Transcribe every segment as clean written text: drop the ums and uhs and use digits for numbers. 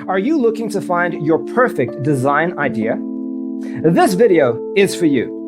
Are you looking to find your perfect design idea? This video is for you.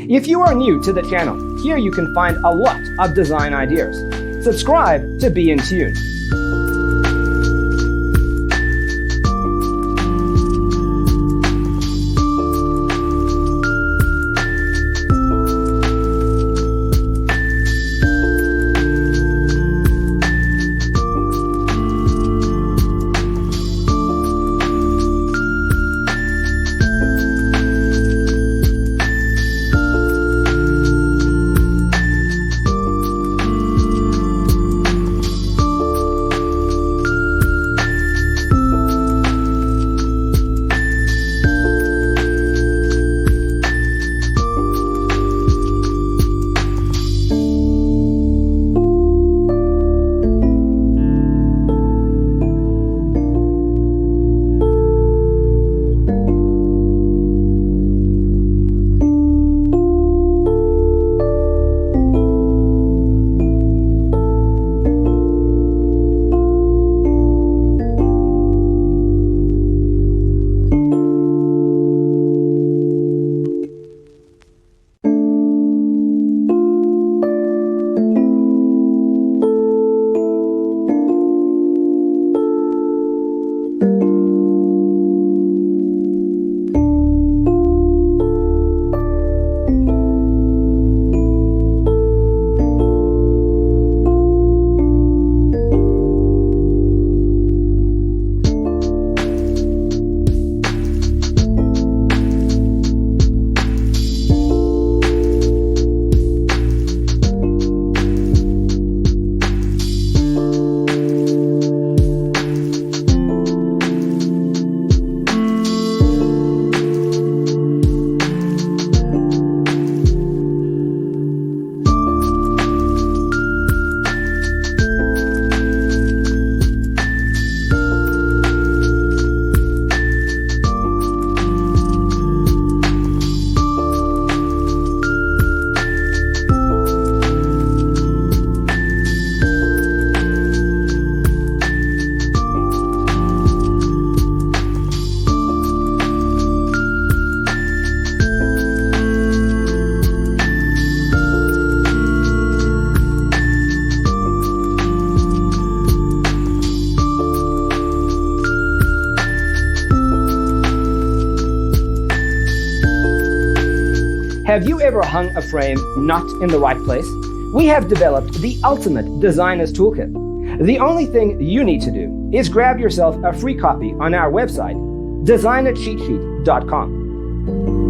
If you are new to the channel, here you can find a lot of design ideas. Subscribe to be in tune. Have you ever hung a frame not in the right place? We have developed the ultimate designer's toolkit. The only thing you need to do is grab yourself a free copy on our website, designercheatsheet.com.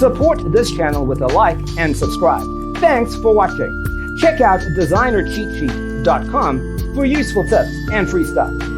Support this channel with a like and subscribe. Thanks for watching. Check out designercheatsheet.com for useful tips and free stuff.